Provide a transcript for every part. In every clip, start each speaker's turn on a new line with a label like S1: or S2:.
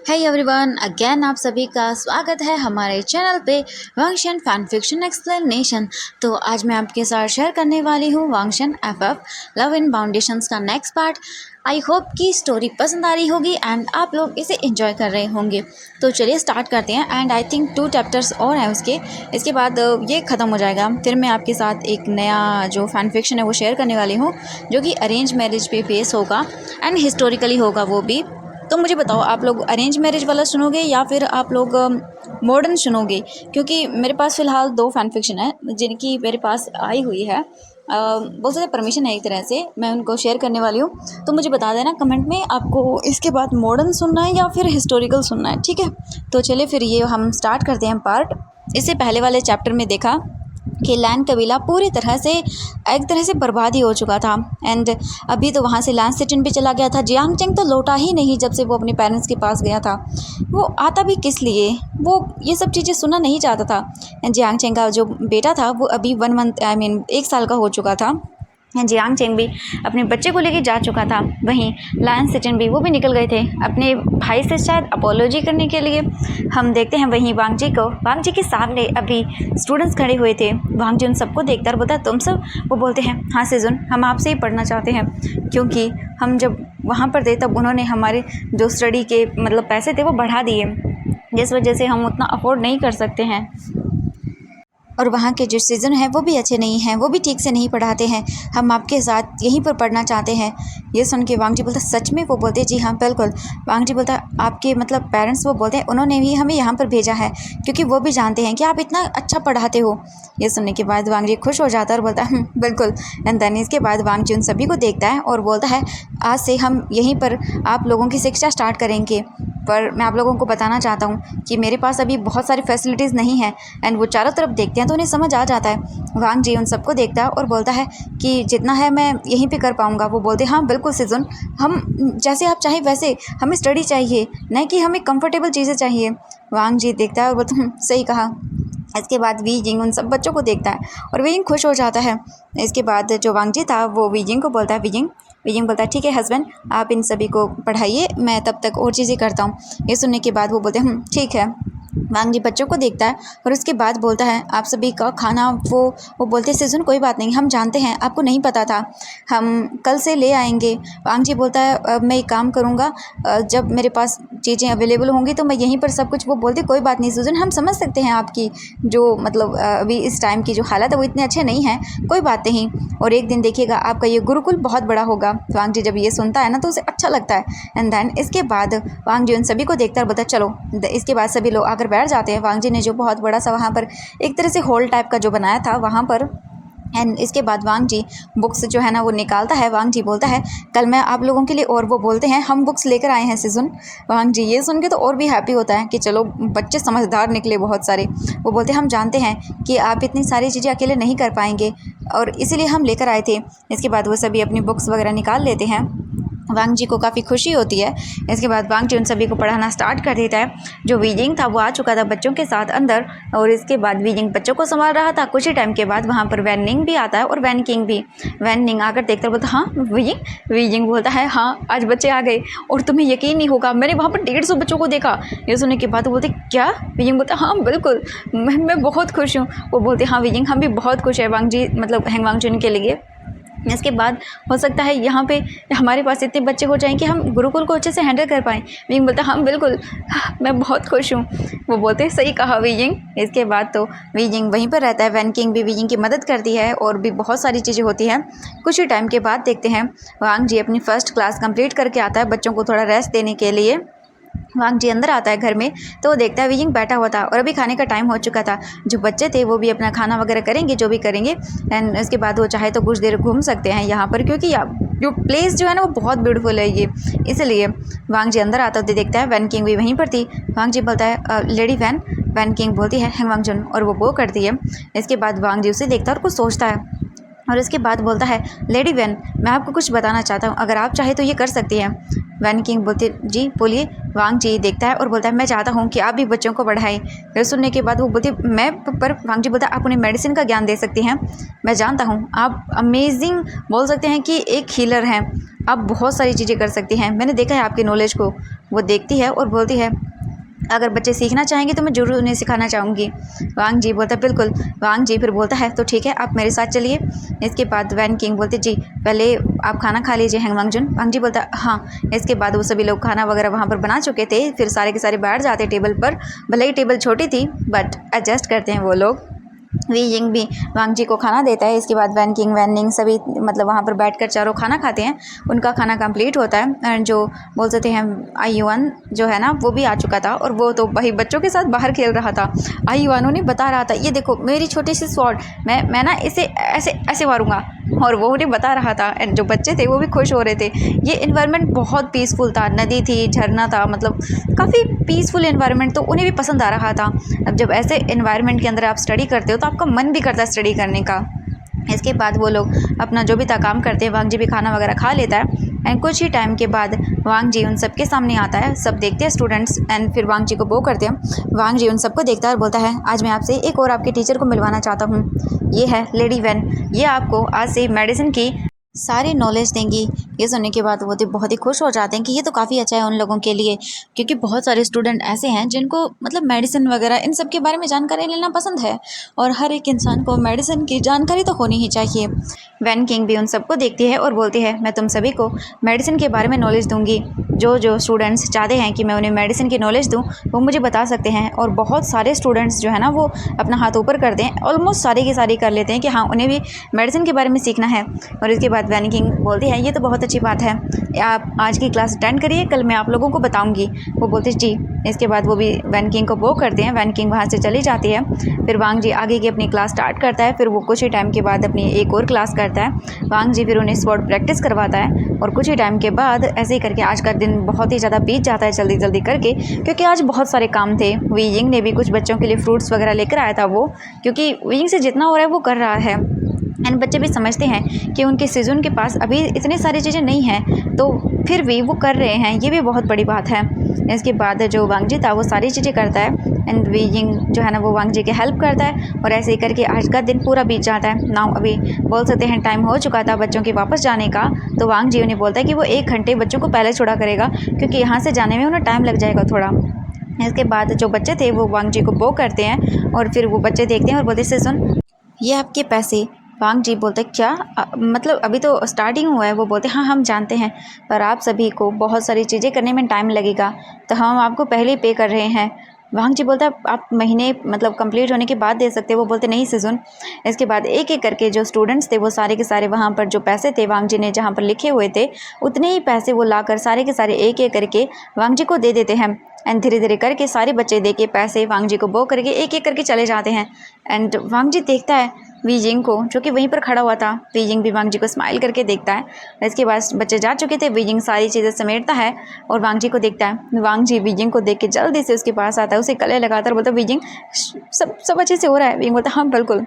S1: है everyone, again आप सभी का स्वागत है हमारे चैनल पे वांगशन फैन फिक्शन एक्सप्लेनेशन। तो आज मैं आपके साथ शेयर करने वाली हूँ वांगशन एफएफ लव इन बाउंडेशंस का नेक्स्ट पार्ट। आई होप कि स्टोरी पसंद आ रही होगी एंड आप लोग इसे एंजॉय कर रहे होंगे। तो चलिए स्टार्ट करते हैं। एंड आई थिंक 2 चैप्टर्स और हैं इसके बाद ये ख़त्म हो जाएगा। फिर मैं आपके साथ एक नया जो फैन फिक्शन है वो शेयर करने वाली हूँ, जो कि अरेंज मैरिज पे बेस होगा एंड हिस्टोरिकली होगा वो भी। तो मुझे बताओ, आप लोग अरेंज मैरिज वाला सुनोगे या फिर आप लोग मॉडर्न सुनोगे? क्योंकि मेरे पास फ़िलहाल 2 फैन फिक्शन है जिनकी मेरे पास आई हुई है। बहुत ज़्यादा परमिशन है, एक तरह से मैं उनको शेयर करने वाली हूँ। तो मुझे बता देना कमेंट में आपको इसके बाद मॉडर्न सुनना है या फिर हिस्टोरिकल सुनना है, ठीक है? तो चलिए फिर ये हम स्टार्ट करते हैं पार्ट। इससे पहले वाले चैप्टर में देखा कि लैन कबीला पूरी तरह से एक तरह से बर्बाद ही हो चुका था। एंड अभी तो वहाँ से लैन सिटिन भी चला गया था। जियांग चेंग तो लौटा ही नहीं जब से वो अपने पेरेंट्स के पास गया था। वो आता भी किस लिए? वो ये सब चीज़ें सुनना नहीं चाहता था। जियांग चेंग का जो बेटा था वो अभी 1 मंथ 1 साल का हो चुका था। जियांग चेंग भी अपने बच्चे को लेके जा चुका था। वहीं लायन सिटिन भी वो भी निकल गए थे अपने भाई से शायद अपोलॉजी करने के लिए। हम देखते हैं वहीं वांग जी के सामने अभी स्टूडेंट्स खड़े हुए थे। वांग जी उन सबको देखता और बोलता, तुम सब? वो बोलते हैं, हाँ सेजुन, हम आपसे ही पढ़ना चाहते हैं, क्योंकि हम जब वहाँ पर थे तब उन्होंने हमारे जो स्टडी के मतलब पैसे थे वो बढ़ा दिए, जिस वजह से हम उतना अफोर्ड नहीं कर सकते हैं। और वहाँ के जो सीज़न हैं वो भी अच्छे नहीं हैं, वो भी ठीक से नहीं पढ़ाते हैं। हम आपके साथ यहीं पर पढ़ना चाहते हैं। ये सुन के वांग जी बोलता, सच में? वो बोलते, जी हाँ बिल्कुल। वांग जी बोलता, आपके मतलब पेरेंट्स? वो बोलते हैं, उन्होंने भी हमें यहाँ पर भेजा है क्योंकि वो भी जानते हैं कि आप इतना अच्छा पढ़ाते हो। ये सुनने के बाद वांग जी खुश हो जाता है और बोलता है, बिल्कुल। एंड देन इसके बाद वांग जी उन सभी को देखता है और बोलता है, आज से हम यहीं पर आप लोगों की शिक्षा स्टार्ट करेंगे। पर मैं आप लोगों को बताना चाहता हूँ कि मेरे पास अभी बहुत सारी फैसिलिटीज़ नहीं हैं। एंड वो चारों तरफ देखते हैं तो उन्हें समझ आ जाता है। वांग जी उन सबको देखता है और बोलता है कि जितना है मैं यहीं पे कर पाऊँगा। वो बोलते हैं, हाँ बिल्कुल सिजुन, हम जैसे आप चाहें वैसे, हमें स्टडी चाहिए, नहीं कि हमें कंफर्टेबल चीज़ें चाहिए। वांग जी देखता है और बोलता, सही कहा। इसके बाद वी जिंग उन सब बच्चों को देखता है और वी जिंग खुश हो जाता है। इसके बाद जो वांग जी था वो वी जिंग को बोलता है, वी जिंग बोलता है, ठीक है हस्बैंड, आप इन सभी को पढ़ाइए, मैं तब तक और चीज़ें करता हूँ। ये सुनने के बाद वो बोलते हैं, ठीक है। वांग जी बच्चों को देखता है और उसके बाद बोलता है, आप सभी का खाना वो बोलते हैं, सीजन कोई बात नहीं, हम जानते हैं आपको नहीं पता था, हम कल से ले आएंगे। वांग जी बोलता है, मैं एक काम करूँगा, जब मेरे पास चीज़ें अवेलेबल होंगी तो मैं यहीं पर सब कुछ। वो बोलते, कोई बात नहीं सीजन, हम समझ सकते हैं आपकी जो मतलब अभी इस टाइम की जो हालत है वो इतने अच्छे नहीं हैं, कोई बात नहीं, और एक दिन देखिएगा आपका ये गुरुकुल बहुत बड़ा होगा। वांग जी जब ये सुनता है ना तो उसे अच्छा लगता है। एंड देन इसके बाद वांग जी उन सभी को देखता है और बोलता है, चलो। इसके बाद सभी लोग आकर बैठ जाते हैं। वांग जी ने जो बहुत बड़ा सा वहाँ पर एक तरह से हॉल टाइप का जो बनाया था वहाँ पर। एंड इसके बाद वांग जी बुक्स जो है ना वो निकालता है। वांग जी बोलता है, कल मैं आप लोगों के लिए, और वो बोलते हैं, हम बुक्स लेकर आए हैं सीजुन। वांग जी ये सुन के तो और भी हैप्पी होता है कि चलो बच्चे समझदार निकले बहुत सारे। वो बोलते हैं, हम जानते हैं कि आप इतनी सारी चीज़ें अकेले नहीं कर पाएंगे और इसीलिए हम लेकर आए थे। इसके बाद वो सभी अपनी बुक्स वगैरह निकाल लेते हैं। वांग जी को काफ़ी खुशी होती है। इसके बाद वांग जी उन सभी को पढ़ाना स्टार्ट कर देता है। जो वी जिंग था वो आ चुका था बच्चों के साथ अंदर, और इसके बाद वी जिंग बच्चों को संभाल रहा था। कुछ ही टाइम के बाद वहाँ पर वैन निंग भी आता है और वैन किंग भी। वैन निंग आकर देखकर बोलता, हाँ वी जिंग बोलता है, हाँ आज बच्चे आ गए और तुम्हें यकीन नहीं होगा, मैंने वहाँ पर 150 बच्चों को देखा। ये सुनने के बाद वो बोलते, क्या? वी जिंग बोलता, हाँ बिल्कुल, मैं बहुत खुश हूँ। वो बोलते, हाँ वी जिंग, हम भी बहुत खुश है वांग जी, मतलब हैंग वांग चुन के लिए। इसके बाद हो सकता है यहाँ पे हमारे पास इतने बच्चे हो जाएं कि हम गुरुकुल को अच्छे से हैंडल कर पाएँ। विंग बोलता, हम बिल्कुल, मैं बहुत खुश हूँ। वो बोलते हैं, सही कहा वीजिंग। इसके बाद तो वीजिंग वहीं पर रहता है। वैन किंग भी वीजिंग की मदद करती है और भी बहुत सारी चीज़ें होती हैं। कुछ ही टाइम के बाद देखते हैं वांग जी अपनी फ़र्स्ट क्लास कंप्लीट करके आता है बच्चों को थोड़ा रेस्ट देने के लिए। वांग जी अंदर आता है घर में तो वो देखता है वीजिंग बैठा हुआ था और अभी खाने का टाइम हो चुका था। जो बच्चे थे वो भी अपना खाना वगैरह करेंगे जो भी करेंगे। एंड उसके बाद वो चाहे तो कुछ देर घूम सकते हैं यहाँ पर, क्योंकि जो प्लेस जो है ना वो बहुत ब्यूटीफुल है ये, इसलिए वांग जी अंदर आता होते देखता है। वैन किंग भी वहीं पर थी। वांग जी बोलता है, लेडी वैन किंग बोलती है, हैंग वांग जुन, और वो करती है। इसके बाद वांग जी उसे देखता है और कुछ सोचता है और इसके बाद बोलता है, लेडी वैन, मैं आपको कुछ बताना चाहता हूँ, अगर आप चाहे तो ये कर सकती हैं। वैन किंग बोलती, जी बोलिए। वांग जी देखता है और बोलता है, मैं चाहता हूँ कि आप भी बच्चों को पढ़ाएं। फिर सुनने के बाद वो बोलती, मैं पर वांग जी बोलता है, आप उन्हें मेडिसिन का ज्ञान दे सकती हैं। मैं जानता हूँ आप अमेजिंग बोल सकते हैं कि एक हीलर हैं। आप बहुत सारी चीज़ें कर सकती हैं, मैंने देखा है आपके नॉलेज को। वो देखती है और बोलती है अगर बच्चे सीखना चाहेंगे तो मैं ज़रूर उन्हें सिखाना चाहूँगी। वांग जी बोलता है बिल्कुल। वांग जी फिर बोलता है तो ठीक है, आप मेरे साथ चलिए। इसके बाद वैन किंग बोलते जी पहले आप खाना खा लीजिए हैंग वांगजुन। वांग जी बोलता हाँ। इसके बाद वो सभी लोग खाना वगैरह वहाँ पर बना चुके थे, फिर सारे के सारे बैठ जाते टेबल पर। भले ही टेबल छोटी थी बट एडजस्ट करते हैं वो लोग। वी यिंग भी वांग जी को खाना देता है। इसके बाद वैन किंग वैन निंग सभी मतलब वहाँ पर बैठकर चारों खाना खाते हैं। उनका खाना कंप्लीट होता है एंड जो बोल सकते हैं आई युआन जो है ना वो भी आ चुका था और वो तो वही बच्चों के साथ बाहर खेल रहा था। आई युआन उन्हें बता रहा था ये देखो मेरी छोटी सी स्वॉर्ड, मैं ना इसे ऐसे ऐसे मारूंगा, और वो उन्हें बता रहा था एंड जो बच्चे थे वो भी खुश हो रहे थे। ये इन्वायरमेंट बहुत पीसफुल था, नदी थी, झरना था, मतलब काफ़ी पीसफुल इन्वायरमेंट, तो उन्हें भी पसंद आ रहा था। अब जब ऐसे इन्वायरमेंट के अंदर आप स्टडी करते हो तो आपका मन भी करता है स्टडी करने का। इसके बाद वो लोग अपना जो भी था काम करते हैं। वांग जी भी खाना वगैरह खा लेता है एंड कुछ ही टाइम के बाद वांग जी उन सबके सामने आता है। सब देखते हैं स्टूडेंट्स एंड फिर वांग जी को बो करते हैं। वांग जी उन सबको देखता है और बोलता है आज मैं आपसे एक और आपके टीचर को मिलवाना चाहता हूँ। ये है लेडी वैन, ये आपको आज से मेडिसिन की सारी नॉलेज देंगी। ये सुनने के बाद वो तो बहुत ही खुश हो जाते हैं कि ये तो काफ़ी अच्छा है उन लोगों के लिए, क्योंकि बहुत सारे स्टूडेंट ऐसे हैं जिनको मतलब मेडिसिन वगैरह इन सब के बारे में जानकारी लेना पसंद है, और हर एक इंसान को मेडिसिन की जानकारी तो होनी ही चाहिए। वैन किंग भी उन सबको देखती है और बोलती है मैं तुम सभी को मेडिसिन के बारे में नॉलेज दूंगी। जो जो स्टूडेंट्स चाहते हैं कि मैं उन्हें मेडिसिन की नॉलेज दूं वो मुझे बता सकते हैं। और बहुत सारे स्टूडेंट्स जो है ना वो अपना हाथ ऊपर करते हैं, ऑलमोस्ट सारे की सारी कर लेते हैं कि हाँ उन्हें भी मेडिसिन के बारे में सीखना है। और इसके बाद वैन किंग बोलती है ये तो बहुत अच्छी बात है, आप आज की क्लास अटेंड करिए, कल मैं आप लोगों को बताऊंगी। वो बोलती जी। इसके बाद वो भी वैन किंग को वो करते हैं। वैन किंग वहाँ से चली जाती है। फिर वांग जी आगे की अपनी क्लास स्टार्ट करता है। फिर वो कुछ ही टाइम के बाद अपनी एक और क्लास करता है। वांग जी फिर उन्हें स्वॉर्ड प्रैक्टिस करवाता है और कुछ ही टाइम के बाद ऐसे ही करके आज का दिन बहुत ही ज़्यादा बीत जाता है जल्दी जल्दी करके, क्योंकि आज बहुत सारे काम थे। वी यिंग ने भी कुछ बच्चों के लिए फ्रूट्स वगैरह लेकर आया था वो, क्योंकि वी यिंग से जितना हो रहा है वो कर रहा है एंड बच्चे भी समझते हैं कि उनके सीजन के पास अभी इतनी सारी चीज़ें नहीं हैं, तो फिर भी वो कर रहे हैं, ये भी बहुत बड़ी बात है। इसके बाद जो वांग जी था वो सारी चीज़ें करता है एंड वी यिंग जो है ना वो वांग जी की हेल्प करता है, और ऐसे ही करके आज का दिन पूरा बीत जाता है। नाउ अभी बोल सकते हैं टाइम हो चुका था बच्चों के वापस जाने का, तो वांग जी उन्हें बोलता है कि वो 1 घंटे बच्चों को पहले छोड़ा करेगा, क्योंकि यहाँ से जाने में उन्हें टाइम लग जाएगा थोड़ा। इसके बाद जो बच्चे थे वो वांग जी को बो करते हैं और फिर वो बच्चे देखते हैं और बोलते हैं सुन ये आपके पैसे। वांग जी बोलते क्या मतलब अभी तो स्टार्टिंग हुआ है। वो बोलते हाँ हम जानते हैं, पर आप सभी को बहुत सारी चीज़ें करने में टाइम लगेगा, तो हम आपको पहले ही पे कर रहे हैं। वांग जी बोलता है आप महीने मतलब कंप्लीट होने के बाद दे सकते हैं। वो बोलते नहीं सीजन। इसके बाद एक एक करके जो स्टूडेंट्स थे वो सारे के सारे वहाँ पर जो पैसे थे वांग जी ने जहाँ पर लिखे हुए थे उतने ही पैसे वो लाकर सारे के सारे एक एक करके वांग जी को दे देते हैं। एंड धीरे धीरे करके सारे बच्चे दे के पैसे वांग जी को बो करके एक एक करके चले जाते हैं। एंड वांग जी देखता है वी यिंग को जो कि वहीं पर खड़ा हुआ था। वी यिंग भी वांग जी को स्माइल करके देखता है। इसके बाद बच्चे जा चुके थे, वी यिंग सारी चीज़ें समेटता है और वांग जी को देखता है। वांग जी वी यिंग को देख के जल्दी से उसके पास आता है, उसे गले लगाता है, बोलता वी यिंग सब अच्छे से हो रहा है। वी यिंग बोलता हाँ बिल्कुल।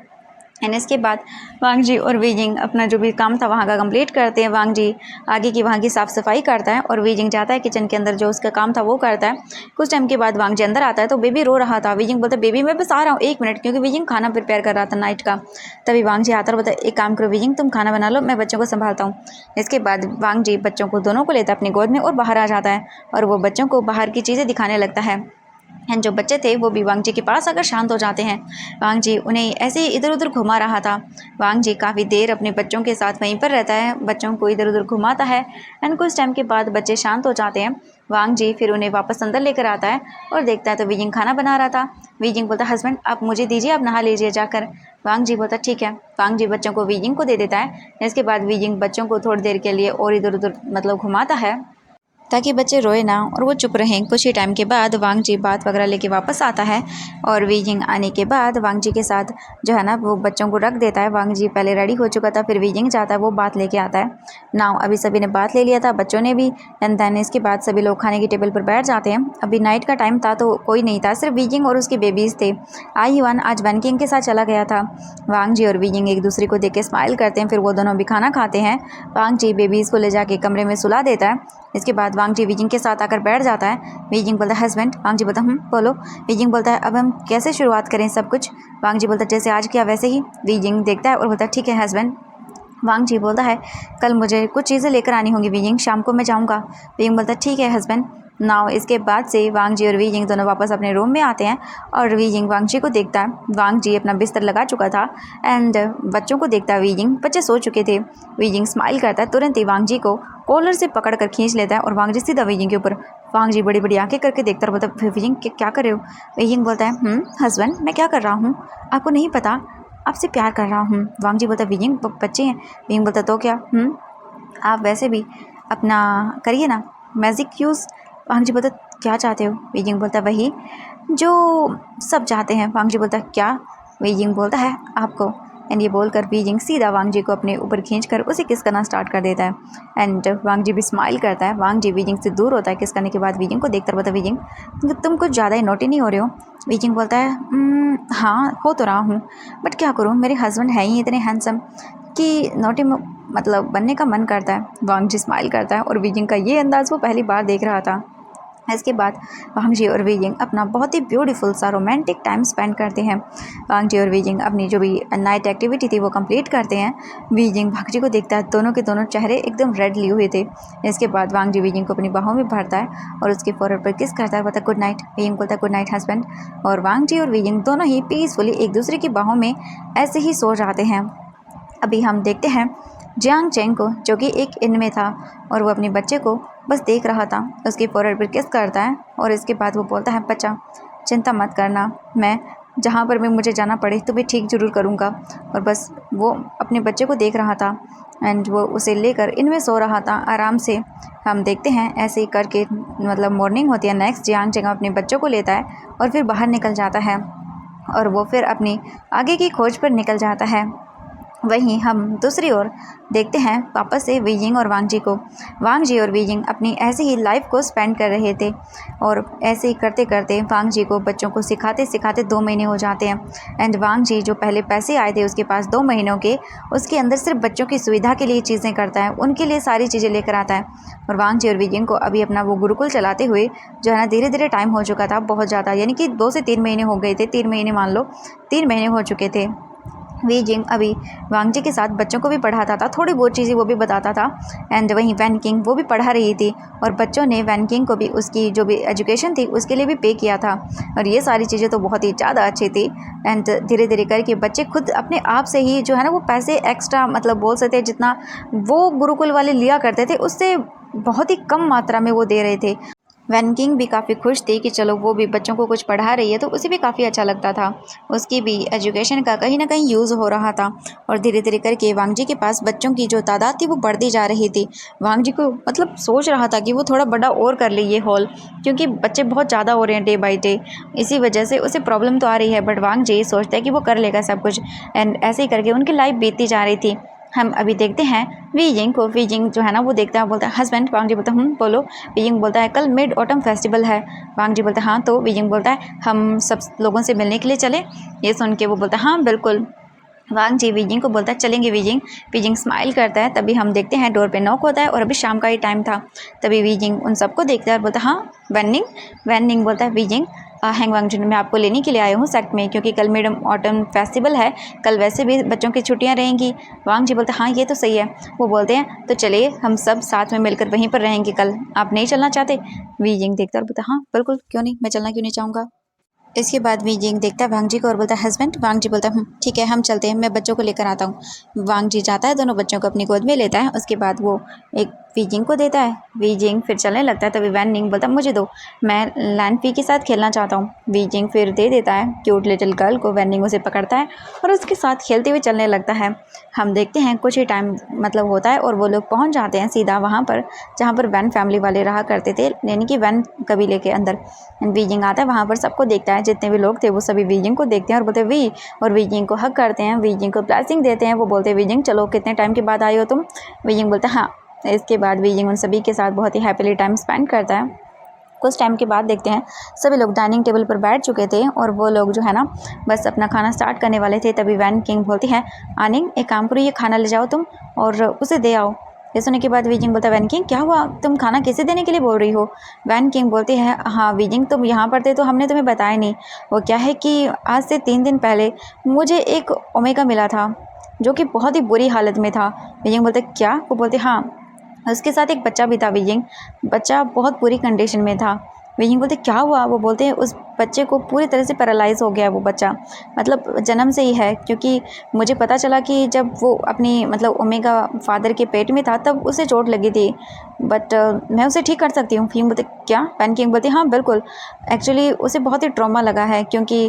S1: एंड इसके बाद वांग जी और वी यिंग अपना जो भी काम था वहाँ का कंप्लीट करते हैं। वांग जी आगे की वहाँ की साफ़ सफाई करता है और वी यिंग जाता है किचन के अंदर जो उसका काम था वो करता है। कुछ टाइम के बाद वांग जी अंदर आता है तो बेबी रो रहा था। वी यिंग बोलता है बेबी मैं बस आ रहा हूँ 1 मिनट, क्योंकि वी यिंग खाना प्रिपेयर कर रहा था नाइट का। तभी वांग जी आता है, बोलता है एक काम करो वी यिंग तुम खाना बना लो, मैं बच्चों को संभालता हूँ। इसके बाद वांग जी बच्चों को दोनों को लेता है अपनी गोद में और बाहर आ जाता है और वो बच्चों को बाहर की चीज़ें दिखाने लगता है। एंड जो बच्चे थे वो भी वांग जी के पास आकर शांत हो जाते हैं। वांग जी उन्हें ऐसे ही इधर उधर घुमा रहा था। वांग जी काफ़ी देर अपने बच्चों के साथ वहीं पर रहता है, बच्चों को इधर उधर घुमाता है। एंड कुछ टाइम के बाद बच्चे शांत हो जाते हैं। वांग जी फिर उन्हें वापस अंदर लेकर आता है और देखता है तो वी यिंग खाना बना रहा था। वी यिंग बोलता हस्बैंड आप मुझे दीजिए, आप नहा लीजिए जाकर। वांग जी बोलता ठीक है। वांग जी बच्चों को वी यिंग को दे देता है। इसके बाद वी यिंग बच्चों को थोड़ी देर के लिए और इधर उधर मतलब घुमाता है ताकि बच्चे रोए ना और वो चुप रहें। कुछ ही टाइम के बाद वांग जी बात वगैरह लेके वापस आता है और वी यिंग आने के बाद वांग जी के साथ जो है ना वो बच्चों को रख देता है। वांग जी पहले रेडी हो चुका था, फिर वी यिंग जाता है वो बात लेके आता है। नाउ अभी सभी ने बात ले लिया था, बच्चों ने भी। एंड देन इसके बाद सभी लोग खाने की टेबल पर बैठ जाते हैं। अभी नाइट का टाइम था तो कोई नहीं था, सिर्फ वी यिंग और उसके बेबीज़ थे। आई युआन आज वैन किंग के साथ चला गया था। वांग जी और वी यिंग एक दूसरे को देख के स्माइल करते हैं, फिर वो दोनों भी खाना खाते हैं। वांग जी बेबीज़ को ले जाके कमरे में सुला देता है। इसके बाद वांग जी वी यिंग के साथ आकर बैठ जाता है। वी यिंग बोलता है हस्बैंड। वांग जी बोलता बोलो। वी यिंग बोलता है अब हम कैसे शुरुआत करें सब कुछ। वांग जी बोलता है जैसे आज किया वैसे ही। वी यिंग देखता है और बोलता है ठीक है हस्बैंड। वांग जी बोलता है कल मुझे कुछ चीज़ें लेकर आनी होंगी वीयिंग, शाम को मैं जाऊँगा। वीयिंग बोलता है ठीक है हस्बैंड। नाउ इसके बाद से वांग जी और वीयिंग दोनों वापस अपने रूम में आते हैं और वीयिंग वांग जी को देखता है। वांग जी अपना बिस्तर लगा चुका था एंड बच्चों को देखता है वीयिंग, बच्चे सो चुके थे। वीयिंग स्माइल करता है, तुरंत ही वांग जी को कॉलर से पकड़ कर खींच लेता है और वांग जी सीधा वीयिंग के ऊपर। वांग जी बड़ी बड़ी आंखें करके देखता है और बोलता है वीयिंग क्या कर रहे हो? वीयिंग बोलता है हस्बैंड मैं क्या कर रहा हूँ, आपको नहीं पता, आपसे प्यार कर रहा हूँ। वांग जी बोलता है वीयिंग बच्चे हैं। वीयिंग बोलता तो क्या, आप वैसे भी अपना करिए ना मैजिक यूज़। वांग जी बोलता क्या चाहते हो? वीयिंग बोलता वही जो सब चाहते हैं। वांग जी बोलता क्या? वीयिंग बोलता है आपको। एंड ये बोलकर वीयिंग सीधा वांग जी को अपने ऊपर खींचकर उसे किस करना स्टार्ट कर देता है। एंड वांग जी भी स्माइल करता है। वांग जी वीयिंग से दूर होता है किस करने के बाद वीयिंग को देखता बोलता वीयिंग तुम कुछ ज़्यादा ही नोटी नहीं हो रहे हो? वीयिंग बोलता है हाँ हो तो रहा हूँ, बट क्या करूँ, मेरे हस्बैंड है ही इतने हैंडसम कि नोटी मतलब बनने का मन करता है। वांग जी स्माइल करता है और वीयिंग का ये अंदाज़ वो पहली बार देख रहा था। इसके बाद वांग जी और वीयिंग अपना बहुत ही ब्यूटीफुल सा रोमांटिक टाइम स्पेंड करते हैं। वांग जी और वीयिंग अपनी जो भी नाइट एक्टिविटी थी वो कंप्लीट करते हैं। वीयिंग वांग जी को देखता है, दोनों के दोनों चेहरे एकदम रेड लिए हुए थे। इसके बाद वांग जी वीयिंग को अपनी बाहों में भरता है और उसके फोrehead पर किस करता है, बोलता गुड नाइट। वीयिंग बोलता गुड नाइट हस्बैंड। और वांग जी और वीयिंग दोनों ही पीसफुली एक दूसरे की बाहों में ऐसे ही सो जाते हैं। अभी हम देखते हैं जियांग चेंग को, जो कि एक इनमें था और वो अपने बच्चे को बस देख रहा था। उसकी फोrehead पर किस करता है और इसके बाद वो बोलता है बच्चा चिंता मत करना, मैं जहाँ पर भी मुझे जाना पड़े तो भी ठीक ज़रूर करूँगा। और बस वो अपने बच्चे को देख रहा था एंड वो उसे लेकर इनमें सो रहा था आराम से। हम देखते हैं ऐसे ही करके मतलब मॉर्निंग होती है नेक्स्ट, जियांग चेंग अपने बच्चों को लेता है और फिर बाहर निकल जाता है और वो फिर अपनी आगे की खोज पर निकल जाता है। वहीं हम दूसरी ओर देखते हैं वापस से वीयिंग और वांग जी को। वांग जी और वीयिंग अपनी ऐसे ही लाइफ को स्पेंड कर रहे थे और ऐसे ही करते करते वांग जी को बच्चों को सिखाते सिखाते 2 महीने हो जाते हैं। एंड वांग जी जो पहले पैसे आए थे उसके पास 2 महीनों के, उसके अंदर सिर्फ बच्चों की सुविधा के लिए चीज़ें करता है, उनके लिए सारी चीज़ें लेकर आता है। और वांग जी और वीयिंग को अभी अपना वो गुरुकुल चलाते हुए जो है ना धीरे धीरे टाइम हो चुका था बहुत ज़्यादा, यानी कि 2 से 3 महीने हो गए थे, 3 महीने मान लो, 3 महीने हो चुके थे। वीयिंग अभी वांग जी के साथ बच्चों को भी पढ़ाता था, थोड़ी बहुत चीज़ें वो भी बताता था। एंड वहीं वैन किंग वो भी पढ़ा रही थी और बच्चों ने वैन किंग को भी उसकी जो भी एजुकेशन थी उसके लिए भी पे किया था। और ये सारी चीज़ें तो बहुत ही ज़्यादा अच्छी थी। एंड धीरे धीरे करके बच्चे खुद अपने आप से ही जो है ना वो पैसे एक्स्ट्रा मतलब बोल सकते हैं जितना वो गुरुकुल वाले लिया करते थे उससे बहुत ही कम मात्रा में वो दे रहे थे। वैन किंग भी काफ़ी खुश थी कि चलो वो भी बच्चों को कुछ पढ़ा रही है, तो उसे भी काफ़ी अच्छा लगता था। उसकी भी एजुकेशन का कहीं ना कहीं यूज़ हो रहा था और धीरे धीरे करके वांग जी के पास बच्चों की जो तादाद थी वो बढ़ती जा रही थी। वांग जी को मतलब सोच रहा था कि वो थोड़ा बड़ा और कर ले ये हॉल, क्योंकि बच्चे बहुत ज़्यादा हो रहे हैं डे बाई डे, इसी वजह से उसे प्रॉब्लम तो आ रही है। बट वांग जी सोचता है कि वो कर लेगा सब कुछ। एंड ऐसे ही करके उनकी लाइफ बीतती जा रही थी। हम अभी देखते हैं वीयिंग को। वीयिंग जो है ना वो देखता है, बोलता है हस्बैंड। वांग जी बोलता है बोलो। वीयिंग बोलता है कल मिड ऑटम फेस्टिवल है। वांग जी बोलता है हाँ, तो वीयिंग बोलता है हम सब लोगों से मिलने के लिए चले। ये सुन के वो बोलता है हाँ बिल्कुल। वांग जी वीयिंग को बोलता है चलेंगे वीयिंग। वीयिंग स्माइल करता है। तभी हम देखते हैं डोर पे नॉक होता है और अभी शाम का ही टाइम था। तभी वीयिंग उन सबको देखता है और बोलता है हाँ वैनिंग। वैनिंग बोलता है वीयिंग हैंग वांग जी मैं आपको लेने के लिए आया हूँ सेक्ट में, क्योंकि कल मिड ऑटम फेस्टिवल है, कल वैसे भी बच्चों की छुट्टियाँ रहेंगी। वांग जी बोलते हैं हाँ ये तो सही है। वो बोलते हैं तो चलिए हम सब साथ में मिलकर वहीं पर रहेंगे कल, आप नहीं चलना चाहते? वीयिंग देखता है और बोलता हाँ बिल्कुल क्यों नहीं, मैं चलना क्यों नहीं चाहूँगा। इसके बाद वीयिंग देखता है वांग जी को और बोलता है हस्बैंड। वांग जी बोलता है ठीक है हम चलते हैं, मैं बच्चों को लेकर आता हूँ। वांग जी जाता है, दोनों बच्चों को अपनी गोद में लेता है। उसके बाद वो एक वीयिंग को देता है। वीयिंग फिर चलने लगता है। तभी वैनिंग बोलता है मुझे दो, मैं लैन पी के साथ खेलना चाहता हूँ। वीयिंग फिर दे देता है क्यूट लिटिल गर्ल को। वैनिंग उसे पकड़ता है और उसके साथ खेलते हुए चलने लगता है। हम देखते हैं कुछ ही टाइम मतलब होता है और वो लोग पहुँच जाते हैं सीधा वहाँ पर जहाँ पर वैन फैमिली वाले रहा करते थे, यानी कि वैन कबीले के अंदर। वीयिंग आता है वहाँ पर, सबको देखता है, जितने भी लोग थे वो सभी वीयिंग को देखते हैं और बोलते हैं वी, और वीयिंग को हग करते हैं, वीयिंग को ब्लेसिंग देते हैं। वो बोलते हैं वीयिंग चलो कितने टाइम के बाद आई हो तुम? वीयिंग बोलता है हाँ। इसके बाद वीयिंग उन सभी के साथ बहुत ही हैप्पीली टाइम स्पेंड करता है। कुछ टाइम के बाद देखते हैं सभी लोग डाइनिंग टेबल पर बैठ चुके थे और वो लोग जो है ना बस अपना खाना स्टार्ट करने वाले थे। तभी वैन किंग बोलती है आनिंग एक काम करो, ये खाना ले जाओ तुम और उसे दे आओ। ये सुनने के बाद वीयिंग बोलता है वैन किंग क्या हुआ, तुम खाना कैसे देने के लिए बोल रही हो? वैन किंग बोलती है हाँ वीयिंग तुम यहाँ पर थे तो हमने तुम्हें बताया नहीं। वो क्या है कि आज से 3 दिन पहले मुझे एक ओमेगा मिला था, जो कि बहुत ही बुरी हालत में था। वीजिंग बोलते क्या? वो बोलते हाँ, उसके साथ एक बच्चा भी था वीजिंग, बच्चा बहुत बुरी कंडीशन में था। वीजिंग बोलते क्या हुआ? वो बोलते हैं उस बच्चे को पूरी तरह से पैरालाइज हो गया है वो बच्चा, मतलब जन्म से ही है, क्योंकि मुझे पता चला कि जब वो अपनी मतलब ओमेगा फादर के पेट में था तब उसे चोट लगी थी, बट मैं उसे ठीक कर सकती हूँ। वीजिंग बोलते क्या? पैन किंग बोलती हाँ बिल्कुल, एक्चुअली उसे बहुत ही ट्रॉमा लगा है क्योंकि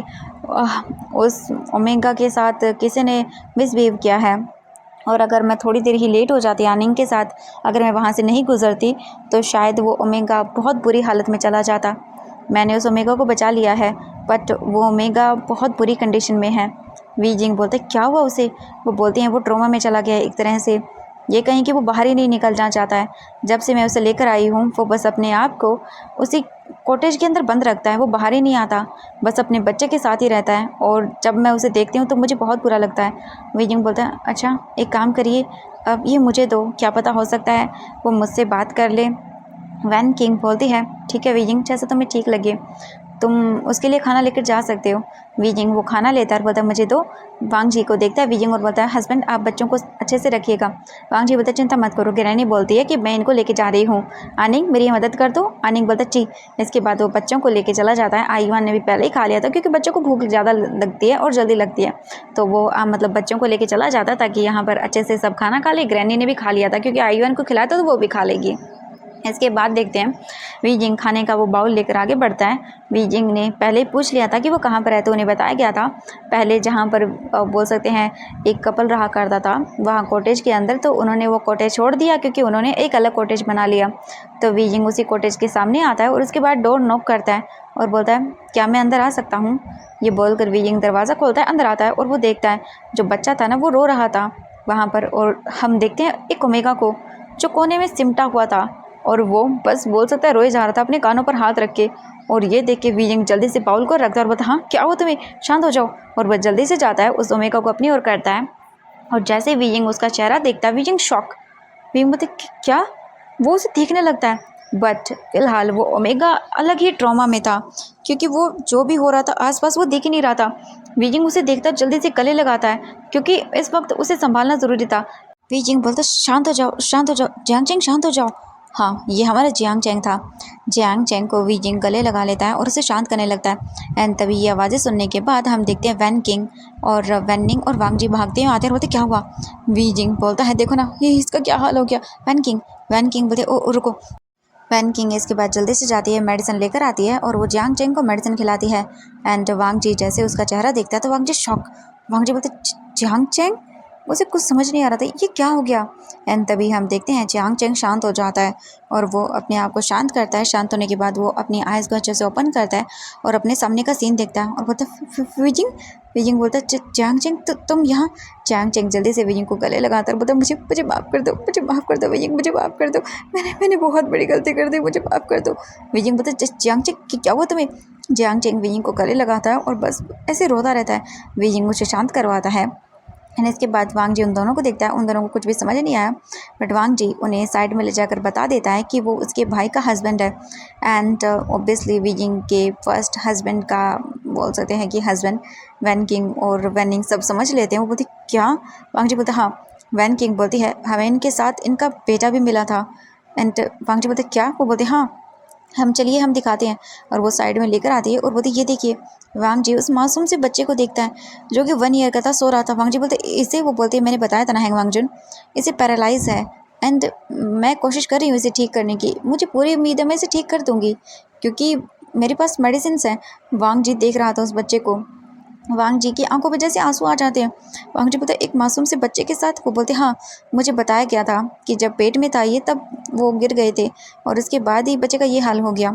S1: उस ओमेगा के साथ किसी ने मिसबिहेव किया है, और अगर मैं थोड़ी देर ही लेट हो जाती आनिंग के साथ, अगर मैं वहाँ से नहीं गुजरती तो शायद वो ओमेगा बहुत बुरी हालत में चला जाता। मैंने उस ओमेगा को बचा लिया है, बट वो ओमेगा बहुत बुरी कंडीशन में है। वीजिंग बोलते क्या हुआ उसे? वो बोलती हैं वो ट्रोमा में चला गया है एक तरह से, ये कहीं कि वो बाहर ही नहीं निकलना चाहता है। जब से मैं उसे लेकर आई हूँ वो बस अपने आप को उसी कॉटेज के अंदर बंद रखता है, वो बाहर ही नहीं आता, बस अपने बच्चे के साथ ही रहता है, और जब मैं उसे देखती हूँ तो मुझे बहुत बुरा लगता है। वीजिंग बोलता है अच्छा एक काम करिए, अब ये मुझे दो, क्या पता हो सकता है वो मुझसे बात कर ले। वैन किंग बोलती है ठीक है वीजिंग, जैसा तुम्हें ठीक लगे, तुम उसके लिए खाना लेकर जा सकते हो। वीजिंग वो खाना लेता है और बोलता है मुझे दो। वांग जी को देखता है वीजिंग और बोलता है हस्बैंड आप बच्चों को अच्छे से रखिएगा। वांग जी बोलता है चिंता मत करो। गिरैनी बोलती है कि मैं इनको लेके जा रही हूँ, आनिंग मेरी मदद कर दो। आनिंग बोलता है जी। इसके बाद वो बच्चों को लेके चला जाता है। आईवान ने भी पहले ही खा लिया था क्योंकि बच्चों को भूख ज़्यादा लगती है और जल्दी लगती है, तो वो मतलब बच्चों को लेके चला जाता ताकि यहाँ पर अच्छे से सब खाना खा ले। ग्रैनी ने भी खा लिया था क्योंकि आईवान को खिलाया था तो वो भी खा लेगी। इसके बाद देखते हैं वीजिंग खाने का वो बाउल लेकर आगे बढ़ता है। वीजिंग ने पहले पूछ लिया था कि वो कहाँ पर है, तो उन्हें बताया गया था पहले जहाँ पर बोल सकते हैं एक कपल रहा करता था वहाँ कॉटेज के अंदर, तो उन्होंने वो कॉटेज छोड़ दिया क्योंकि उन्होंने एक अलग कॉटेज बना लिया। तो वीजिंग उसी कॉटेज के सामने आता है और उसके बाद डोर नॉक करता है और बोलता है क्या मैं अंदर आ सकता हूँ? ये बोलकर वीजिंग दरवाज़ा खोलता है, अंदर आता है और वो देखता है जो बच्चा था ना वो रो रहा था वहाँ पर, और हम देखते हैं एक ओमेगा को जो कोने में सिमटा हुआ था और वो बस बोल सकता है रोए जा रहा था अपने कानों पर हाथ रख के। और ये देख के वीजिंग जल्दी से बाउल को रखता है और बोलता हाँ क्या हुआ तुम्हें, शांत हो जाओ। और वह जल्दी से जाता है उस ओमेगा को अपनी ओर करता है, और जैसे वीजिंग उसका चेहरा देखता है वीजिंग शॉक। वीजिंग बोलते क्या? वो उसे देखने लगता है, बट फिलहाल वो ओमेगा अलग ही ट्रॉमा में था क्योंकि वो जो भी हो रहा था आसपास वो देख ही नहीं रहा था। वीजिंग उसे देखता जल्दी से गले लगाता है क्योंकि इस वक्त उसे संभालना ज़रूरी था। वीजिंग बोलता शांत हो जाओ, शांत हो जाओ जियांग चेंग, शांत हो जाओ। हाँ ये हमारा जियांग चेंग था। जियांग चेंग को वीजिंग गले लगा लेता है और उसे शांत करने लगता है। एंड तभी ये आवाज़ें सुनने के बाद हम देखते हैं वैन किंग और वैनिंग और वांग जी भागते हैं आते हैं, बोलते क्या हुआ? वीजिंग बोलता है देखो ना ये इसका क्या हाल हो गया। वैन किंग बोलते ओ रुको। वैन किंग इसके बाद जल्दी से जाती है, मेडिसिन लेकर आती है और वो जियांग चेंग को मेडिसिन खिलाती है। एंड वांग जी जैसे उसका चेहरा देखता है तो वांग जी शॉक। वांग जी बोलते जियांग चेंग, उसे कुछ समझ नहीं आ रहा था ये क्या हो गया। एंड तभी हम देखते हैं जियांग चेंग शांत हो जाता है और वो अपने आप को शांत करता है। शांत होने के बाद वो अपनी आइज़ को अच्छे से ओपन करता है और अपने सामने का सीन देखता है और बोलता है वीजिंग। वीजिंग बोलता है जियांग चेंग तुम यहाँ? जियांग चेंग जल्दी से वीजिंग को गले लगाता है, बोलता मुझे मुझे माफ़ कर दो, मुझे माफ़ कर दो वीजिंग, मुझे माफ़ कर दो, मैंने बहुत बड़ी गलती कर दी, मुझे माफ़ कर दो। वीजिंग बोलता है जियांग चेंग क्या हुआ तुम्हें? जियांग चेंग वीजिंग को गले लगाता है और बस ऐसे रोता रहता है। वीजिंग उसे शांत करवाता है। एंड इसके बाद वांग जी उन दोनों को देखता है, उन दोनों को कुछ भी समझ नहीं आया, बट वांग जी उन्हें साइड में ले जाकर बता देता है कि वो उसके भाई का हस्बैंड है। एंड ऑब्वियसली वीजिंग के फर्स्ट हस्बैंड का बोल सकते हैं कि हस्बैंड वैन किंग और वैनिंग सब समझ लेते हैं। वो बोलती क्या? वांग जी बोलते हाँ। वैन किंग बोलती है हमें इनके साथ इनका बेटा भी मिला था। एंड वांग जी बोलते क्या? वो बोलते हाँ हम चलिए हम दिखाते हैं, और वो साइड में लेकर आती है और बोलती ये देखिए। वांग जी उस मासूम से बच्चे को देखता है जो कि 1 ईयर का था, सो रहा था। वांग जी बोलते इसे, वो बोलते मैंने बताया था ना हैंग वांगजुन, इसे पैरालाइज है एंड मैं कोशिश कर रही हूँ इसे ठीक करने की, मुझे पूरी उम्मीद है मैं इसे ठीक कर दूँगी क्योंकि मेरे पास मेडिसिन हैं। वांग जी देख रहा था उस बच्चे को, वांग जी की आंखों में जैसे आंसू आ जाते हैं। वांग जी बोलते एक मासूम से बच्चे के साथ? वो बोलते हाँ मुझे बताया गया था कि जब पेट में था ये तब वो गिर गए थे और उसके बाद ही बच्चे का ये हाल हो गया।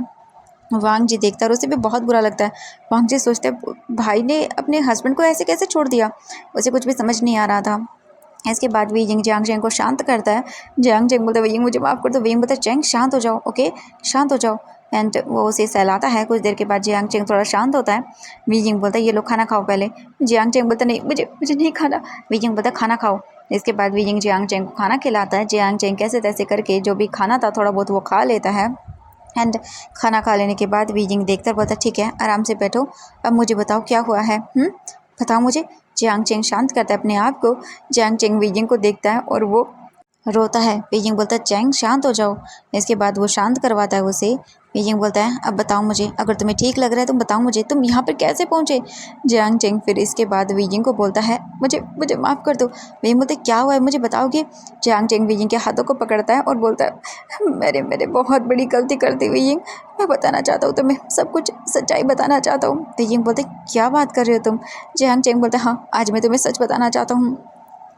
S1: वांग जी देखता है और उसे भी बहुत बुरा लगता है। वांग जी सोचते हैं भाई ने अपने हस्बैंड को ऐसे कैसे छोड़ दिया, उसे कुछ भी समझ नहीं आ रहा था। इसके बाद वीजिंग जियांग चेंग को शांत करता है। जियांग चेंग बोलता है वीजिंग मुझे माफ़ कर दो। वीजिंग बोलता है चेंग शांत हो जाओ, ओके शांत हो जाओ। एंड वो उसे सहलाता है। कुछ देर के बाद जियांग चेंग थोड़ा शांत होता है। वीजिंग बोलता है ये लोग खाना खाओ पहले। जियांग चेंग बोलता नहीं मुझे मुझे नहीं खाना। वीजिंग बोलता खाना खाओ। इसके बाद वीजिंग जियांग चेंग को खाना खिलाता है। जियांग चेंग कैसे तैसे करके जो भी खाना था थोड़ा बहुत वो खा लेता है। एंड खाना खा लेने के बाद वीजिंग देखकर बोलता ठीक है आराम से बैठो, अब मुझे बताओ क्या हुआ है। बताओ मुझे। जियांग चेंग शांत करता है अपने आप को। जियांग चेंग बीजिंग को देखता है और वो रोता है। बीजिंग बोलता है चैंग शांत हो जाओ। इसके बाद वो शांत करवाता है उसे। बीजिंग बोलता है अब बताओ मुझे, अगर तुम्हें ठीक लग रहा है तुम बताओ मुझे, तुम यहाँ पर कैसे पहुँचे। जियांग चेंग फिर इसके बाद बीजिंग को बोलता है मुझे मुझे माफ़ कर दो। बीजिंग बोलते क्या हुआ है मुझे बताओगे। जियांग चेंग बीजिंग के हाथों को पकड़ता है और बोलता है मेरे मेरे बहुत बड़ी गलती कर दी बीजिंग। मैं बताना चाहता हूँ तुम्हें, सब कुछ सच्चाई बताना चाहता हूँ। बीजिंग बोलते क्या बात कर रहे हो तुम। जियांग चेंग बोलता है हाँ आज मैं तुम्हें सच बताना चाहता हूँ।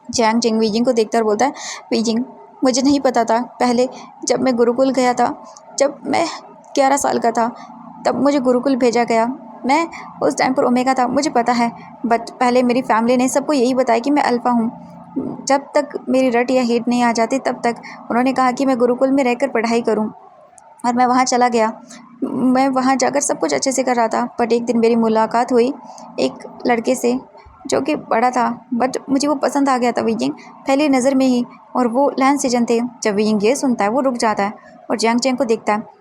S1: जियांग चेंग बीजिंग को देखता और बोलता है बीजिंग मुझे नहीं पता था पहले, जब मैं गुरुकुल गया था, जब मैं 11 साल का था तब मुझे गुरुकुल भेजा गया। मैं उस टाइम पर ओमेगा था मुझे पता है, बट पहले मेरी फैमिली ने सबको यही बताया कि मैं अल्फ़ा हूँ। जब तक मेरी रट या हेट नहीं आ जाती तब तक उन्होंने कहा कि मैं गुरुकुल में रहकर पढ़ाई करूँ, और मैं वहाँ चला गया। मैं वहाँ जाकर सब कुछ अच्छे से कर रहा था, बट एक दिन मेरी मुलाकात हुई एक लड़के से जो कि बड़ा था, बट मुझे वो पसंद आ गया था बीजिंग पहली नज़र में ही, और वो लैन सीजन थे। जब बीजिंग ये सुनता है वो रुक जाता है और जियांग चेंग को देखता है।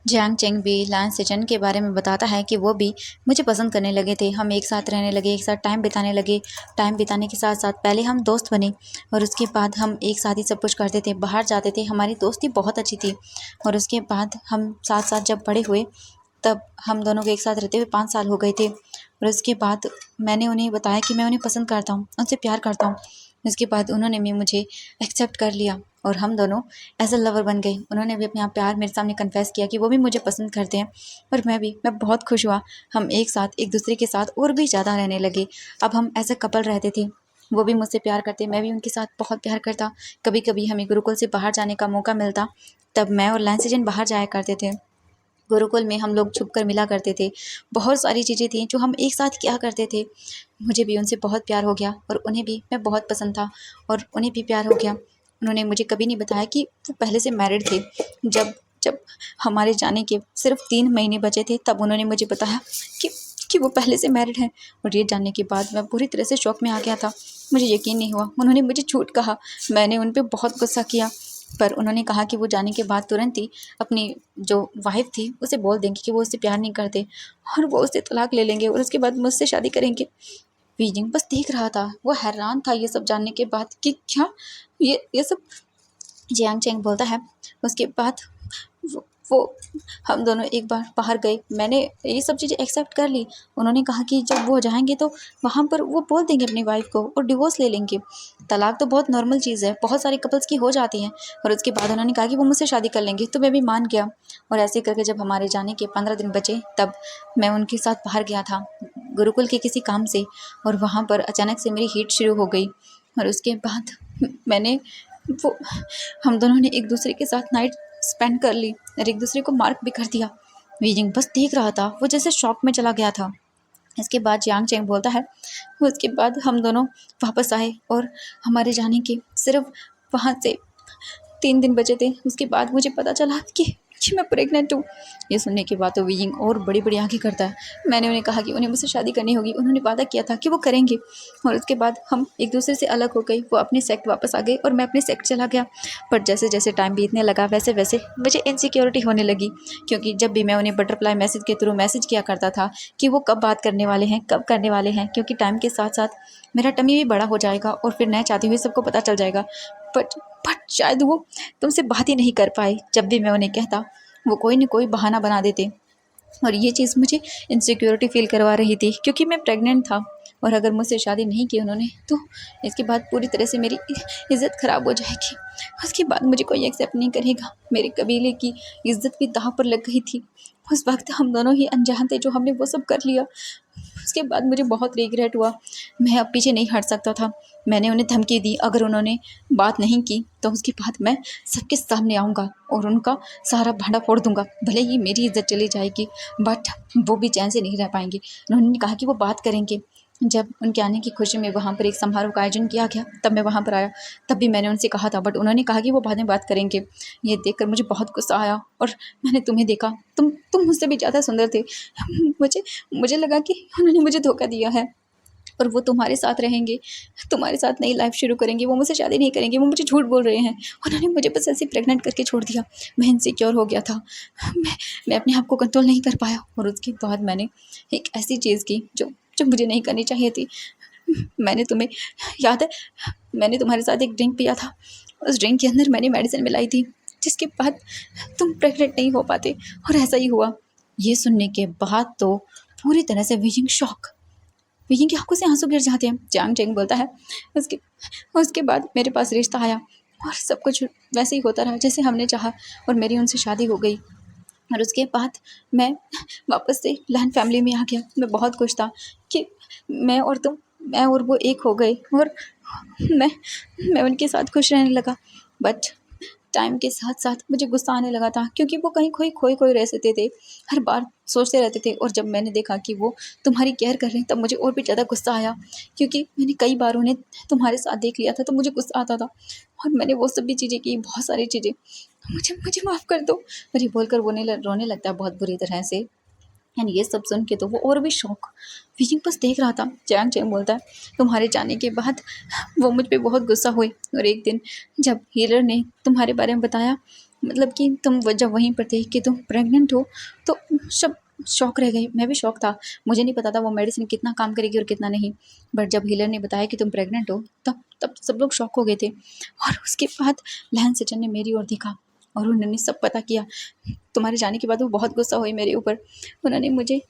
S1: जियांग चेंग भी लान सेचन के बारे में बताता है कि वो भी मुझे पसंद करने लगे थे, हम एक साथ रहने लगे, एक साथ टाइम बिताने लगे। टाइम बिताने के साथ साथ पहले हम दोस्त बने और उसके बाद हम एक साथ ही सब कुछ करते थे, बाहर जाते थे, हमारी दोस्ती बहुत अच्छी थी। और उसके बाद हम साथ साथ जब बड़े हुए तब हम दोनों को एक साथ रहते हुए 5 साल हो गए थे। और उसके बाद मैंने उन्हें बताया कि मैं उन्हें पसंद करता हूँ, उनसे प्यार करता हूँ। उसके बाद उन्होंने भी मुझे एक्सेप्ट कर लिया और हम दोनों एज अ लवर बन गए। उन्होंने भी अपना प्यार मेरे सामने कन्फेस किया कि वो भी मुझे पसंद करते हैं, और मैं बहुत खुश हुआ। हम एक साथ एक दूसरे के साथ और भी ज़्यादा रहने लगे। अब हम एज अ कपल रहते थे, वो भी मुझसे प्यार करते, मैं भी उनके साथ बहुत प्यार करता। कभी कभी हमें गुरुकुल से बाहर जाने का मौका मिलता तब मैं और लैंसिजन बाहर जाया करते थे। गुरुकुल में हम लोग छुप कर मिला करते थे, बहुत सारी चीज़ें थी जो हम एक साथ किया करते थे। मुझे भी उनसे बहुत प्यार हो गया और उन्हें भी मैं बहुत पसंद था और उन्हें भी प्यार हो गया। उन्होंने मुझे कभी नहीं बताया कि वो पहले से मैरिड थे। जब जब हमारे जाने के सिर्फ 3 महीने बचे थे तब उन्होंने मुझे बताया कि कि वो पहले से मैरिड हैं, और ये जानने के बाद मैं पूरी तरह से शॉक में आ गया था। मुझे यकीन नहीं हुआ, उन्होंने मुझे झूठ कहा। मैंने उन पर बहुत गुस्सा किया, पर उन्होंने कहा कि वो जाने के बाद तुरंत ही अपनी जो वाइफ थी उसे बोल देंगे कि वो उससे प्यार नहीं करते और वो उससे तलाक ले लेंगे और उसके बाद मुझसे शादी करेंगे। बीजिंग बस देख रहा था, वो हैरान था ये सब जानने के बाद कि क्या ये सब। जियांग चेंग बोलता है उसके बाद वो हम दोनों एक बार बाहर गए, मैंने ये सब चीज़ें एक्सेप्ट कर ली। उन्होंने कहा कि जब वो जाएंगे तो वहाँ पर वो बोल देंगे अपनी वाइफ को और डिवोर्स ले लेंगे। तलाक तो बहुत नॉर्मल चीज़ है, बहुत सारे कपल्स की हो जाती हैं। और उसके बाद उन्होंने कहा कि वो मुझसे शादी कर लेंगे, तो मैं भी मान गया। और ऐसे करके जब हमारे जाने के 15 दिन बचे तब मैं उनके साथ बाहर गया था गुरुकुल के किसी काम से, और वहाँ पर अचानक से मेरी हीट शुरू हो गई। और उसके बाद मैंने वो हम दोनों ने एक दूसरे के साथ नाइट स्पेंड कर ली और एक दूसरे को मार्क भी कर दिया। बीजिंग बस देख रहा था, वो जैसे शॉक में चला गया था। इसके बाद जियांग चेंग बोलता है उसके बाद हम दोनों वापस आए और हमारे जाने के सिर्फ वहाँ से 3 दिन बचे थे। उसके बाद मुझे पता चला कि मैं प्रेग्नेंट हूँ। ये सुनने के बाद तो बीजिंग और बड़ी बड़ी आंखें करता है। मैंने उन्हें कहा कि उन्हें मुझसे शादी करनी होगी, उन्होंने वादा किया था कि वो करेंगे। और उसके बाद हम एक दूसरे से अलग हो गए, वो अपने सेक्ट वापस आ गए और मैं अपने सेक्ट चला गया। पर जैसे जैसे टाइम बीतने लगा वैसे वैसे मुझे इनसिक्योरिटी होने लगी, क्योंकि जब भी मैं उन्हें बटरफ्लाई मैसेज के थ्रू मैसेज किया करता था कि वो कब बात करने वाले हैं, कब करने वाले हैं, क्योंकि टाइम के साथ साथ मेरा टमी भी बड़ा हो जाएगा और फिर नए चाहते हुए सबको पता चल जाएगा। बट शायद वो तुमसे बात ही नहीं कर पाए। जब भी मैं उन्हें कहता वो कोई न कोई बहाना बना देते, और ये चीज़ मुझे इनसिक्योरिटी फील करवा रही थी, क्योंकि मैं प्रेग्नेंट था। और अगर मुझसे शादी नहीं की उन्होंने तो इसके बाद पूरी तरह से मेरी इज़्ज़त ख़राब हो जाएगी। उसके बाद मुझे कोई एक्सेप्ट नहीं करेगा। मेरे कबीले की इज़्ज़त भी दांव पर लग गई थी। उस वक्त हम दोनों ही अनजान थे जो हमने वो सब कर लिया। उसके बाद मुझे बहुत रिग्रेट हुआ। मैं अब पीछे नहीं हट सकता था। मैंने उन्हें धमकी दी अगर उन्होंने बात नहीं की तो उसके बाद मैं सबके सामने आऊँगा और उनका सारा भांडा फोड़ दूँगा। भले ही मेरी इज़्ज़त चली जाएगी बट वो भी चैन से नहीं रह पाएंगे। उन्होंने कहा कि वो बात करेंगे। जब उनके आने की खुशी में वहाँ पर एक समारोह का आयोजन किया गया तब मैं वहाँ पर आया। तब भी मैंने उनसे कहा था बट उन्होंने कहा कि वो बाद में बात करेंगे। ये देखकर मुझे बहुत गुस्सा आया और मैंने तुम्हें देखा, तुम मुझसे भी ज़्यादा सुंदर थे। मुझे मुझे लगा कि उन्होंने मुझे धोखा दिया है।
S2: और वो तुम्हारे साथ रहेंगे, तुम्हारे साथ नई लाइफ शुरू करेंगे, वो मुझसे शादी नहीं करेंगे, वो मुझे झूठ बोल रहे हैं। उन्होंने मुझे बस ऐसे प्रेग्नेंट करके छोड़ दिया। मैं इनसिक्योर हो गया था, मैं अपने आप को कंट्रोल नहीं कर पाया और उसके बाद मैंने एक ऐसी चीज़ की जो जो मुझे नहीं करनी चाहिए थी। मैंने तुम्हें याद है, मैंने तुम्हारे साथ एक ड्रिंक पिया था, उस ड्रिंक के अंदर मैंने मेडिसिन मिलाई थी, जिसके बाद तुम प्रेग्नेंट नहीं हो पाते और ऐसा ही हुआ। ये सुनने के बाद तो पूरी तरह से विजिंग शॉक, विजिंग की आंखों से आंसू गिर जाते हैं। चांग चेंग बोलता है, उसके उसके बाद मेरे पास रिश्ता आया और सब कुछ वैसे ही होता रहा जैसे हमने चाहा और मेरी उनसे शादी हो गई। और उसके बाद मैं वापस से लैंड फैमिली में आ गया। मैं बहुत खुश था कि मैं और वो एक हो गए और मैं मैं उनके साथ खुश रहने लगा। बट टाइम के साथ साथ मुझे गुस्सा आने लगा था, क्योंकि वो कहीं खोए रहते थे, हर बार सोचते रहते थे। और जब मैंने देखा कि वो तुम्हारी केयर कर रहे हैं, तब मुझे और भी ज़्यादा गुस्सा आया, क्योंकि मैंने कई बार उन्हें तुम्हारे साथ देख लिया था, तो मुझे गुस्सा आता था और मैंने वो सब भी चीज़ें की, बहुत सारी चीज़ें। मुझे मुझे माफ़ कर दो। और ये बोलकर रोने लगता है बहुत बुरी तरह से। एंड ये सब सुन के तो वो और भी शौक, विजिंग बस देख रहा था। चैंग चैंग बोलता है, तुम्हारे जाने के बाद वो मुझ पे बहुत गुस्सा हुए और एक दिन जब हीलर ने तुम्हारे बारे में बताया, मतलब कि जब वहीं पर थे कि तुम प्रेग्नेंट हो, तो सब शौक रह गए। मैं भी शौक था, मुझे नहीं पता था वो मेडिसिन कितना काम करेगी और कितना नहीं। बट जब हीलर ने बताया कि तुम प्रेग्नेंट हो, तब तब सब लोग शौक हो गए थे। और उसके बाद लैन सेटन ने मेरी ओर देखा और उन्होंने सब पता किया। तुम्हारे जाने के बाद वो बहुत गुस्सा हुई मेरे ऊपर। उन्होंने मुझे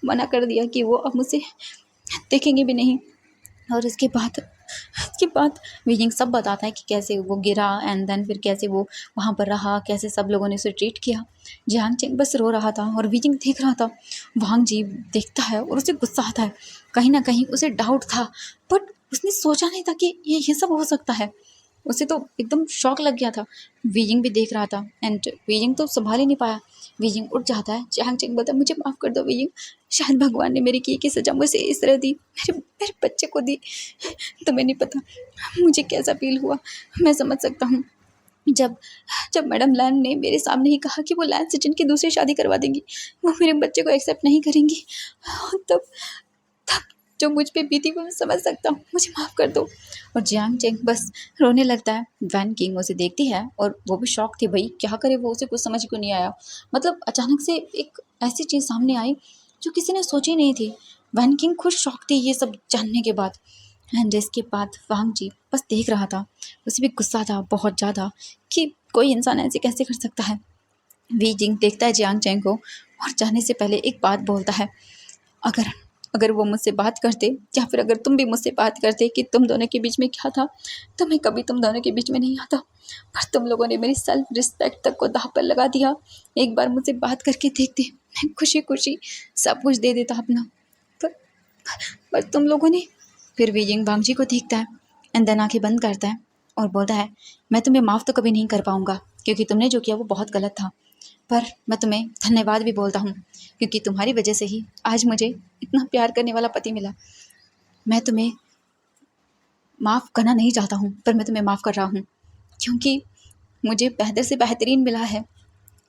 S2: मना कर दिया कि वो अब मुझसे देखेंगे भी नहीं। और उसके बाद विजिंग सब बताता है कि कैसे वो गिरा एंड देन फिर कैसे वो वहाँ पर रहा, कैसे सब लोगों ने उसे ट्रीट किया। जियांग चेंग बस रो रहा था और विजिंग देख रहा था। वांग जी देखता है और उसे गुस्सा आता है, कहीं ना कहीं उसे डाउट था, बट उसने सोचा नहीं था कि ये सब हो सकता है। उसे तो एकदम शौक लग गया था। वीजिंग भी देख रहा था एंड वीजिंग तो संभाल ही नहीं पाया। वीजिंग उठ जाता है। चांग चेंग बोलता है, मुझे माफ़ कर दो वीजिंग, शायद भगवान ने मेरी की सज़ा मुझे इस तरह दी, मेरे मेरे बच्चे को दी। तुम्हें नहीं पता मुझे कैसा फील हुआ। मैं समझ सकता हूँ। जब जब मैडम लैन ने मेरे सामने ही कहा कि वो लैन सिटन की दूसरी शादी करवा देंगी, वो मेरे बच्चे को एक्सेप्ट नहीं करेंगी, तब तब जो मुझ पे बीती वो मैं समझ सकता हूँ। मुझे माफ़ कर दो। और जियांग चेंग बस रोने लगता है। वैन किंग उसे देखती है और वो भी शॉक थी, भाई क्या करे वो, उसे कुछ समझ को नहीं आया। मतलब अचानक से एक ऐसी चीज़ सामने आई जो किसी ने सोची नहीं थी। वैन किंग खुद शॉक थी ये सब जानने के बाद। एंड इसके बाद वांग जी बस देख रहा था। उसे भी गुस्सा था बहुत ज़्यादा कि कोई इंसान ऐसे कैसे कर सकता है। वी जिंग देखता है जियांग चेंग को और जाने से पहले एक बात बोलता है, अगर अगर वो मुझसे बात करते या फिर अगर तुम भी मुझसे बात करते कि तुम दोनों के बीच में क्या था, तो मैं कभी तुम दोनों के बीच में नहीं आता। पर तुम लोगों ने मेरी सेल्फ रिस्पेक्ट तक को दांव पर लगा दिया। एक बार मुझसे बात करके देखते, मैं खुशी खुशी सब कुछ दे देता अपना। पर पर तुम लोगों ने। फिर वीजिंग बांगजी को देखता है एंड देन आंखें बंद करता है और बोलता है, मैं तुम्हें माफ़ तो कभी नहीं कर पाऊंगा, क्योंकि तुमने जो किया वो बहुत गलत था। पर मैं तुम्हें धन्यवाद भी बोलता हूँ, क्योंकि तुम्हारी वजह से ही आज मुझे इतना प्यार करने वाला पति मिला। मैं तुम्हें माफ़ करना नहीं चाहता हूँ, पर मैं तुम्हें माफ़ कर रहा हूँ, क्योंकि मुझे बेहतर से बेहतरीन मिला है।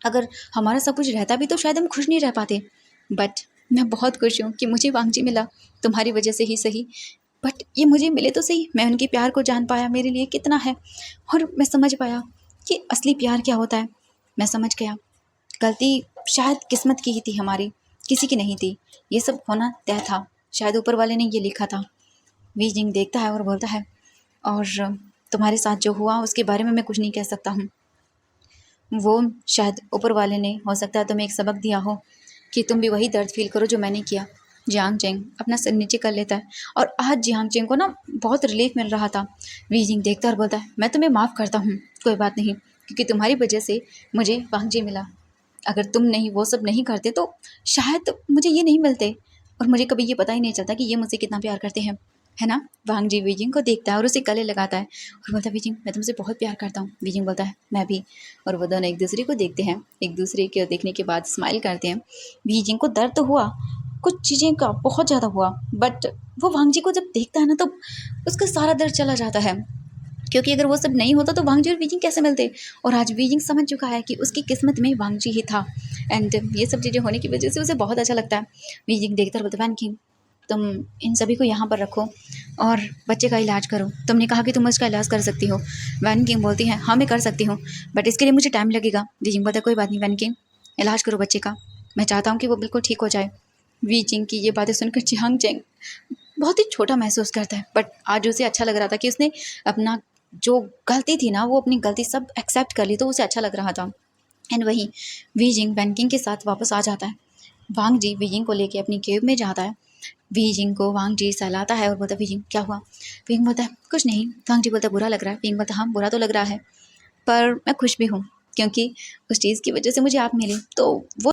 S2: अगर हमारा सब कुछ रहता भी तो शायद हम खुश नहीं रह पाते। बट मैं बहुत खुश हूँ कि मुझे वांगजी मिला, तुम्हारी वजह से ही सही, बट ये मुझे मिले तो सही। मैं उनके प्यार को जान पाया मेरे लिए कितना है, और मैं समझ पाया कि असली प्यार क्या होता है। मैं समझ गया गलती शायद किस्मत की ही थी, हमारी किसी की नहीं थी। ये सब होना तय था, शायद ऊपर वाले ने ये लिखा था। वी जिंग देखता है और बोलता है, और तुम्हारे साथ जो हुआ उसके बारे में मैं कुछ नहीं कह सकता हूँ। वो शायद ऊपर वाले ने हो सकता है तुम्हें एक सबक दिया हो कि तुम भी वही दर्द फील करो जो मैंने किया। जियांग चेंग अपना सिर नीचे कर लेता है और आज जियांग चेंग को ना बहुत रिलीफ मिल रहा था। वी जिंग देखता है और बोलता है, मैं तुम्हें माफ़ करता हूँ, कोई बात नहीं, क्योंकि तुम्हारी वजह से मुझे वांगजी मिला। अगर तुम नहीं वो सब नहीं करते तो शायद मुझे ये नहीं मिलते, और मुझे कभी ये पता ही नहीं चलता कि ये मुझसे कितना प्यार करते हैं, है ना। वांग जी वीजिंग को देखता है और उसे गले लगाता है और बोलता है, वीजिंग मैं तुमसे बहुत प्यार करता हूँ। वीजिंग बोलता है, मैं भी। और वो दोनों एक दूसरे को देखते हैं, एक दूसरे के देखने के बाद स्माइल करते हैं। वीजिंग को दर्द तो हुआ, कुछ चीज़ें का बहुत ज़्यादा हुआ, बट वो वांग जी को जब देखता है ना, तो उसका सारा दर्द चला जाता है, क्योंकि अगर वो सब नहीं होता तो वांगजी और वीजिंग कैसे मिलते। और आज वीजिंग समझ चुका है कि उसकी किस्मत में वांगजी ही था, एंड ये सब चीज़ें होने की वजह से उसे बहुत अच्छा लगता है। वीजिंग देखता रहता है, वैन किंग तुम इन सभी को यहाँ पर रखो और बच्चे का इलाज करो। तुमने कहा कि तुम उसका इलाज कर सकती हो। वैन किंग बोलती है हाँ मैं कर सकती हूँ, बट इसके लिए मुझे टाइम लगेगा। वी जिंग बोलता है कोई बात नहीं वैन किंग, इलाज करो बच्चे का, मैं चाहता हूँ कि वो बिल्कुल ठीक हो जाए। वी जिंग की ये बातें सुनकर चियांग चेंग बहुत ही छोटा महसूस करता है, बट आज उसे अच्छा लग रहा था कि उसने अपना जो गलती थी ना, वो अपनी गलती सब एक्सेप्ट कर ली, तो उसे अच्छा लग रहा था। एंड वहीं वी जिंग वैन किंग के साथ वापस आ जाता है। वांग जी वी जिंग को लेके अपनी केव में जाता है। वी जिंग को वांग जी सहलाता है और बोलता है वी जिंग क्या हुआ। वी जिंग बोलता है कुछ नहीं। वांग जी बोलता है बुरा लग रहा है। वी जिंग बोलता है हाँ बुरा तो लग रहा है, पर मैं खुश भी हूँ क्योंकि उस चीज़ की वजह से मुझे आप मिले, तो वो